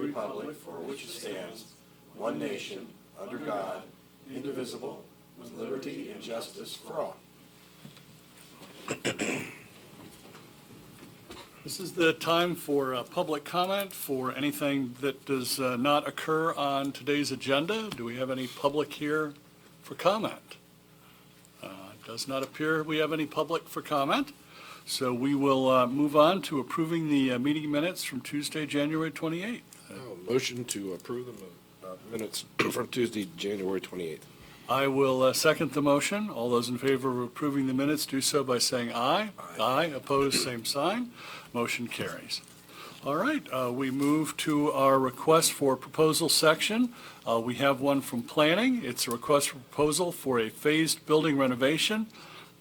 republic for which it stands, one nation, under God, indivisible, with liberty and justice for all. This is the time for public comment for anything that does not occur on today's agenda. Do we have any public here for comment? Does not appear we have any public for comment. So we will move on to approving the meeting minutes from Tuesday, January 28th. Motion to approve the minutes from Tuesday, January 28th. I will second the motion. All those in favor of approving the minutes do so by saying aye. Aye. Opposed, same sign. Motion carries. All right, we move to our request for proposal section. We have one from planning. It's a request for proposal for a phased building renovation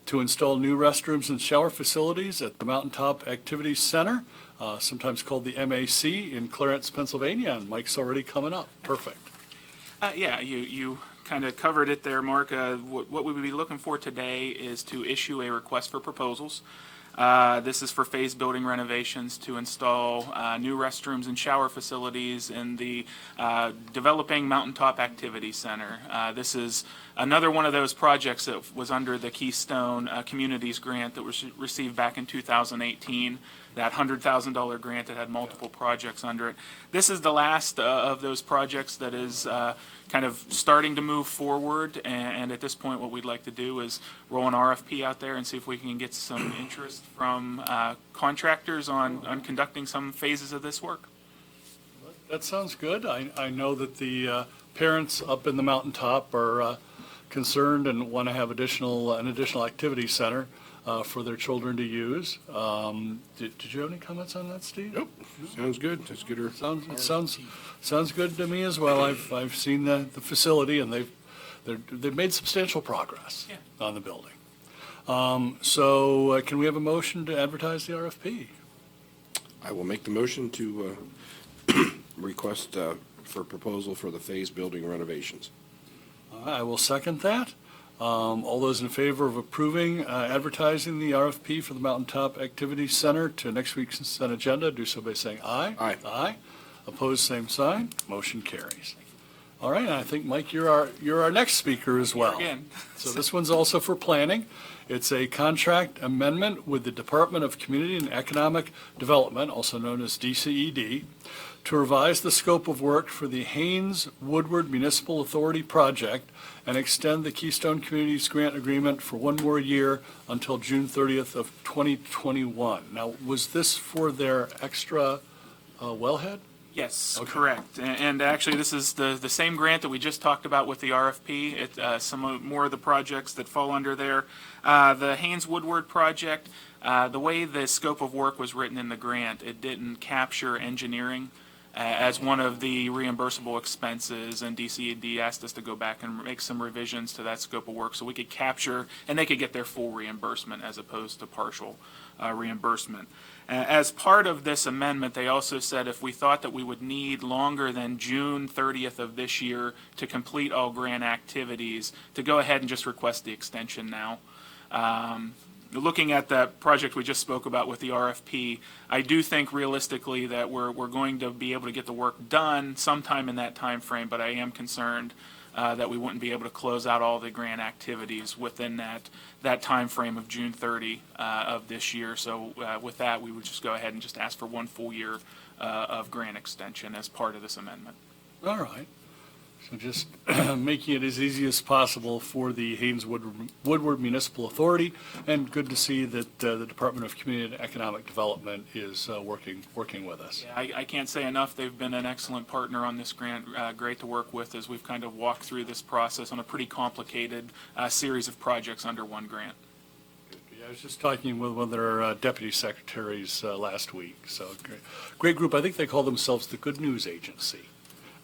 to install new restrooms and shower facilities at the Mountaintop Activities Center, sometimes called the MAC, in Clarence, Pennsylvania. And Mike's already coming up. Perfect. Yeah, you kind of covered it there, Mark. What we would be looking for today is to issue a request for proposals. This is for phased building renovations to install new restrooms and shower facilities in the developing Mountaintop Activity Center. This is another one of those projects that was under the Keystone Communities grant that was received back in 2018, that $100,000 grant that had multiple projects under it. This is the last of those projects that is kind of starting to move forward, and at this point what we'd like to do is roll an RFP out there and see if we can get some interest from contractors on conducting some phases of this work. That sounds good. I know that the parents up in the mountaintop are concerned and want to have an additional activity center for their children to use. Did you have any comments on that, Steve? Nope. Sounds good. That's good. Sounds good to me as well. I've seen the facility, and they've made substantial progress on the building. So can we have a motion to advertise the RFP? I will make the motion to request for proposal for the phased building renovations. I will second that. All those in favor of approving advertising the RFP for the Mountaintop Activities Center to next week's consent agenda, do so by saying aye. Aye. Aye. Opposed, same sign. Motion carries. All right, and I think, Mike, you're our next speaker as well. Again. So this one's also for planning. It's a contract amendment with the Department of Community and Economic Development, also known as DCED, to revise the scope of work for the Haynes Woodward Municipal Authority project and extend the Keystone Communities Grant Agreement for one more year until June 30th of 2021. Now, was this for their extra wellhead? Yes, Okay. correct. And actually, this is the same grant that we just talked about with the RFP. More of the projects that fall under there. The Haynes Woodward project, the way the scope of work was written in the grant, it didn't capture engineering as one of the reimbursable expenses, and DCED asked us to go back and make some revisions to that scope of work so we could capture, and they could get their full reimbursement as opposed to partial reimbursement. As part of this amendment, they also said if we thought that we would need longer than June 30th of this year to complete all grant activities, to go ahead and just request the extension now. Looking at that project we just spoke about with the RFP, I do think realistically that we're going to be able to get the work done sometime in that time frame, but I am concerned that we wouldn't be able to close out all the grant activities within that time frame of June 30 of this year. So with that, we would just go ahead and just ask for one full year of grant extension as part of this amendment. All right. So just making it as easy as possible for the Haynes Woodward Municipal Authority, and good to see that the Department of Community and Economic Development is working with us. Yeah, I can't say enough. They've been an excellent partner on this grant, great to work with as we've kind of walked through this process on a pretty complicated series of projects under one grant. I was just talking with one of their deputy secretaries last week. So great group. I think they call themselves the Good News Agency.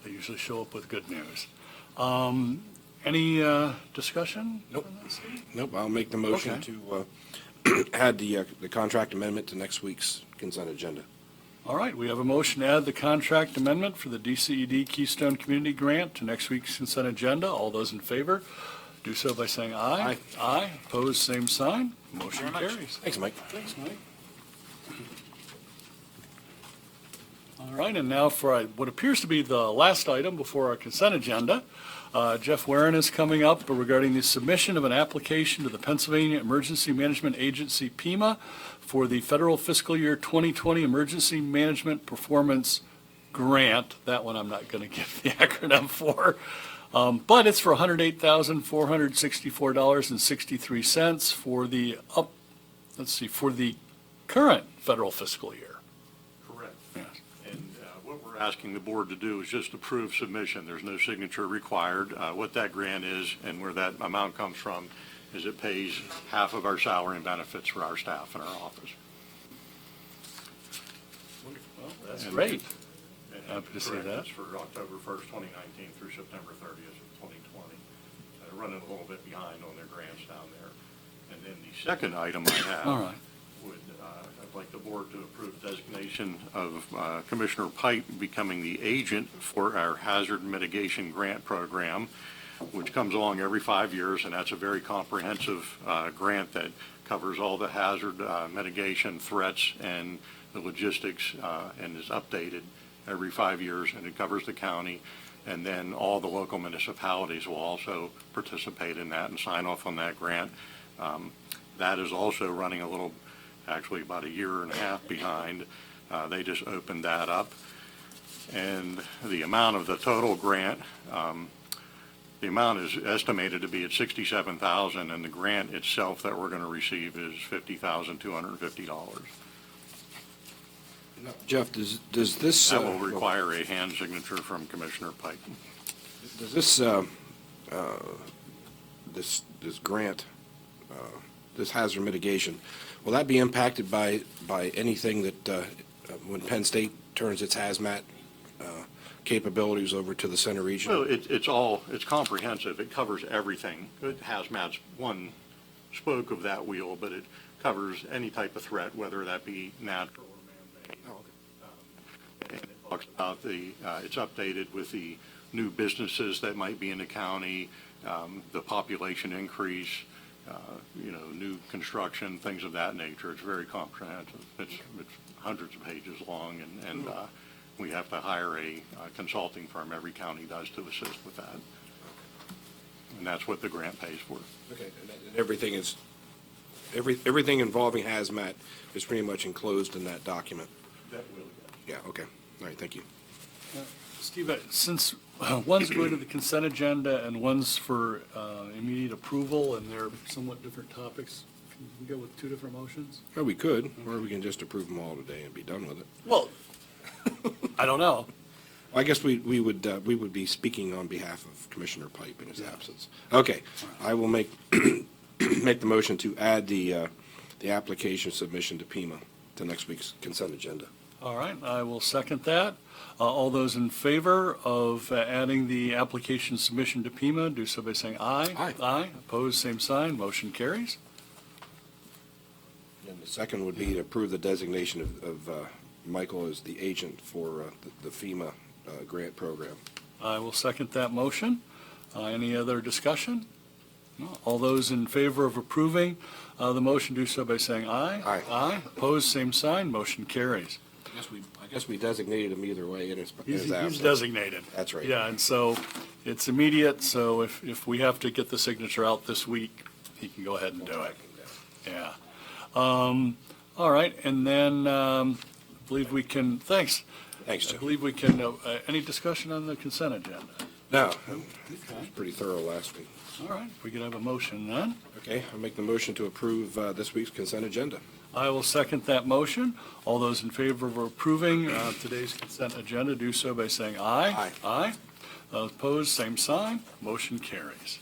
They usually show up with good news. Any discussion? Nope. Nope. I'll make the motion to add the contract amendment to next week's consent agenda. All right, we have a motion to add the contract amendment for the DCED Keystone Community Grant to next week's consent agenda. All those in favor, do so by saying aye. Aye. Aye. Opposed, same sign. Motion Very much. carries. Thanks, Mike. Thanks, Mike. All right, and now for what appears to be the last item before our consent agenda. Jeff Warren is coming up regarding the submission of an application to the Pennsylvania Emergency Management Agency, PEMA, for the federal fiscal year 2020 Emergency Management Performance Grant. That one I'm not going to give the acronym for. But it's for $108,464.63 for the for the current federal fiscal year. Correct. Yes. And what we're asking the board to do is just approve submission. There's no signature required. What that grant is and where that amount comes from is it pays half of our salary and benefits for our staff in our office. Well, that's And- great. And Happy to see correct, that. that's for October 1st, 2019 through September 30th of 2020. They're running a little bit behind on their grants down there. And then the second item I have. All right. I'd like the board to approve designation of Commissioner Pike becoming the agent for our hazard mitigation grant program, which comes along every 5 years, and that's a very comprehensive grant that covers all the hazard mitigation threats and the logistics, and is updated every 5 years, and it covers the county. And then all the local municipalities will also participate in that and sign off on that grant. That is also running a little, actually about a year and a half behind. They just opened that up. And the amount of the total grant, the amount is estimated to be at $67,000, and the grant itself that we're going to receive is $50,250. Jeff, does this, That will require a hand signature from Commissioner Pike. does this, this grant, this hazard mitigation, will that be impacted by anything that, when Penn State turns its hazmat capabilities over to the center region? Well, it's comprehensive. It covers everything. Hazmat's one spoke of that wheel, but it covers any type of threat, whether that be natural or man-made. And it talks about it's updated with the new businesses that might be in the county, the population increase, new construction, things of that nature. It's very comprehensive. It's hundreds of pages long, and we have to hire a consulting firm, every county does, to assist with that. And that's what the grant pays for. Okay, and everything is, everything involving hazmat is pretty much enclosed in that document? That will, Yeah, okay. All right, thank you. Steve, since one's going to the consent agenda and one's for immediate approval, and they're somewhat different topics, can we go with two different motions? Well, we could, or we can just approve them all today and be done with it. Well, I don't know. I guess we would be speaking on behalf of Commissioner Pipe in his absence. Okay, I will make the motion to add the application submission to PEMA to next week's consent agenda. All right, I will second that. All those in favor of adding the application submission to PEMA, do so by saying aye. Aye. Aye. Opposed, same sign. Motion carries. And the second would be to approve the designation of Michael as the agent for the FEMA grant program. I will second that motion. Any other discussion? No. All those in favor of approving the motion, do so by saying aye. Aye. Aye. Opposed, same sign. Motion carries. I guess we designated him either way in his He's absence. designated. That's right. Yeah, and so it's immediate, so if we have to get the signature out this week, he can go ahead and do it. Yeah. All right, and then I believe we can, thanks. Thanks, I Jeff. believe we can, any discussion on the consent agenda? No, it was pretty thorough last week. All right, we can have a motion then. Okay, I'll make the motion to approve this week's consent agenda. I will second that motion. All those in favor of approving today's consent agenda, do so by saying aye. Aye. Aye. Those opposed, same sign. Motion carries.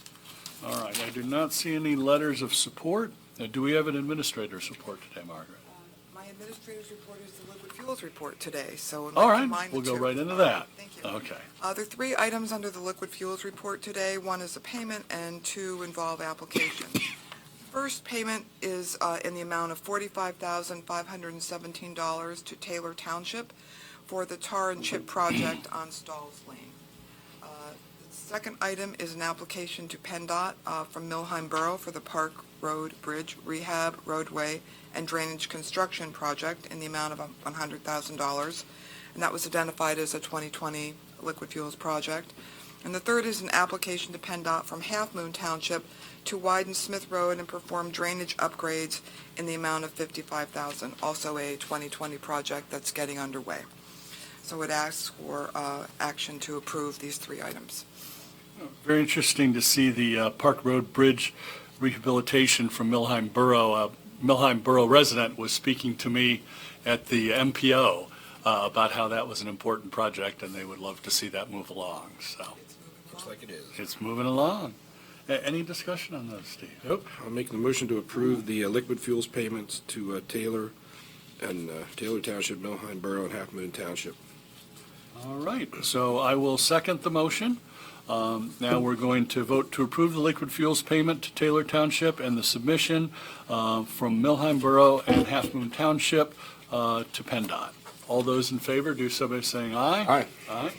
All right, I do not see any letters of support. Do we have an administrator's report today, Margaret? My administrator's report is the liquid fuels report today, so. I'd All like to right, combine the we'll go two. right into that. Thank you. Okay. There are 3 items under the liquid fuels report today. One is a payment and 2 involve applications. First payment is in the amount of $45,517 to Taylor Township for the tar and chip project on Stalls Lane. The second item is an application to PennDOT from Millheim Borough for the Park Road Bridge Rehab, Roadway, and Drainage Construction Project in the amount of $100,000. and that was identified as a 2020 liquid fuels project. And the third is an application to PennDOT from Half Moon Township to widen Smith Road and perform drainage upgrades in the amount of $55,000, also a 2020 project that's getting underway. So it asks for action to approve these three items. Very interesting to see the Park Road Bridge rehabilitation from Millheim Borough. A Millheim Borough resident was speaking to me at the MPO about how that was an important project, and they would love to see that move along. So Looks like it is. it's moving along. Any discussion on those, Steve? Nope. I'll make the motion to approve the liquid fuels payments to Taylor and Taylor Township, Millheim Borough, and Half Moon Township. All right, so I will second the motion. Now we're going to vote to approve the liquid fuels payment to Taylor Township and the submission from Millheim Borough and Half Moon Township to PennDOT. All those in favor do so by saying aye. Aye. Aye.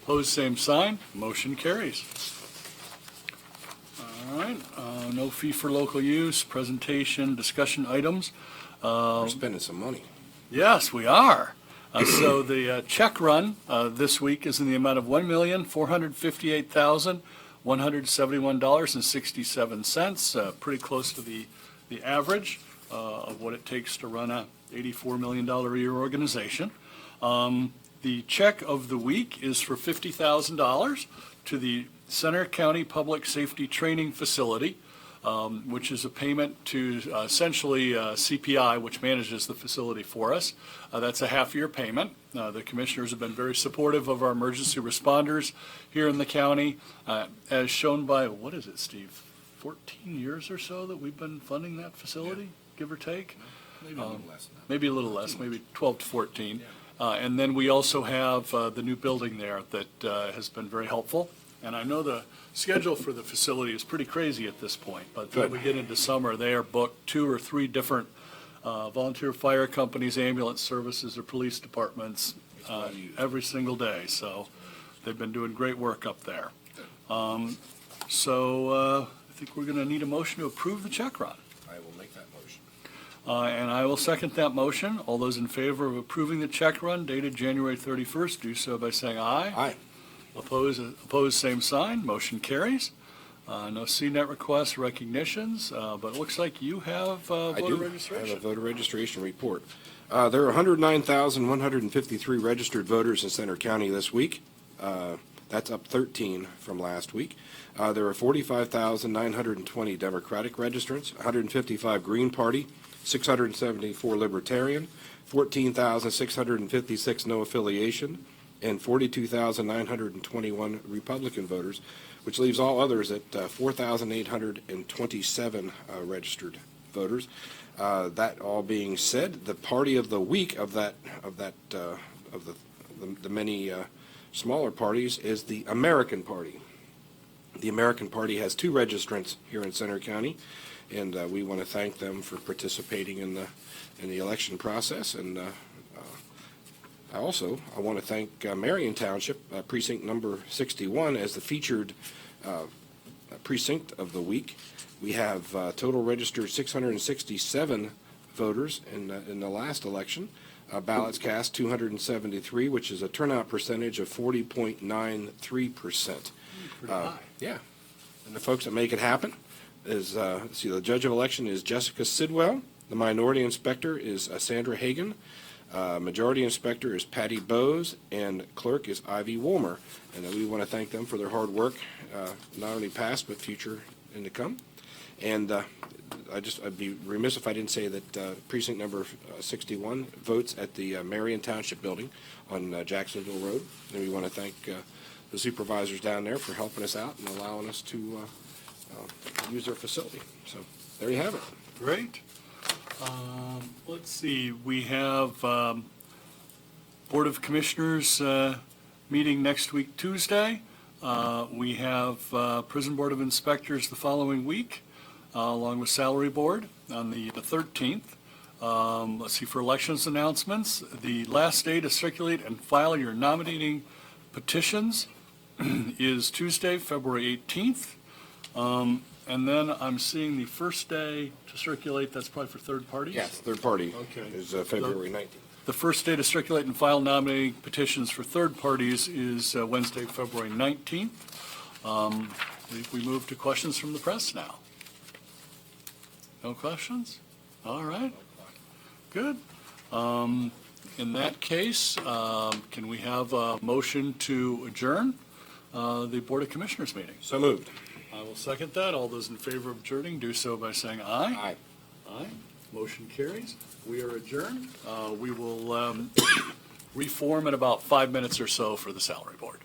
Opposed, same sign. Motion carries. All right, no fee for local use, presentation, discussion items. We're spending some money. Yes, we are. So the check run this week is in the amount of $1,458,171.67, pretty close to the average of what it takes to run a $84 million a year organization. The check of the week is for $50,000 to the Center County Public Safety Training Facility, which is a payment to essentially CPI, which manages the facility for us. That's a half-year payment. The commissioners have been very supportive of our emergency responders here in the county, as shown by, what is it, Steve, 14 years or so that we've been funding that facility, give or take? Maybe a little less than that. Maybe a little less, maybe 12 to 14. And then we also have the new building there that has been very helpful. And I know the schedule for the facility is pretty crazy at this point, but when we get into summer, they are booked 2 or 3 different volunteer fire companies, ambulance services, or police departments every single day. So they've been doing great work up there. So I think we're going to need a motion to approve the check run. I will make that motion. And I will second that motion. All those in favor of approving the check run dated January 31st, do so by saying aye. Aye. Opposed, same sign. Motion carries. No CNET requests, recognitions, but it looks like you have I voter do. I have a registration. voter registration report. There are 109,153 registered voters in Center County this week. That's up 13 from last week. There are 45,920 Democratic registrants, 155 Green Party, 674 Libertarian, 14,656 no affiliation, and 42,921 Republican voters, which leaves all others at 4,827 registered voters. That all being said, the party of the week of the many smaller parties is the American Party. The American Party has 2 registrants here in Center County, and we want to thank them for participating in the election process. And I want to thank Marion Township, precinct number 61, as the featured precinct of the week. We have total registered 667 voters in the last election. Ballots cast 273, which is a turnout percentage of 40.93%. Pretty high. Yeah. And the folks that make it happen is, the judge of election is Jessica Sidwell. The minority inspector is Sandra Hagan. Majority inspector is Patty Bowes, and clerk is Ivy Woolmer. And we want to thank them for their hard work, not only past but future and to come. And I'd be remiss if I didn't say that precinct number 61 votes at the Marion Township building on Jacksonville Road. And we want to thank the supervisors down there for helping us out and allowing us to use their facility. So there you have it. Great. Let's see, we have Board of Commissioners meeting next week, Tuesday. We have Prison Board of Inspectors the following week, along with Salary Board on the 13th. Let's see, for elections announcements, the last day to circulate and file your nominating petitions is Tuesday, February 18th. And then I'm seeing the first day to circulate, that's probably for third parties? Yes, third party Okay. is February 19th. The first day to circulate and file nominating petitions for third parties is Wednesday, February 19th. I believe we move to questions from the press now. No questions? All right. Good. In that case, can we have a motion to adjourn the Board of Commissioners meeting? So moved. I will second that. All those in favor of adjourning, do so by saying aye. Aye. Aye. Motion carries. We are adjourned. We will reform in about 5 minutes or so for the salary board.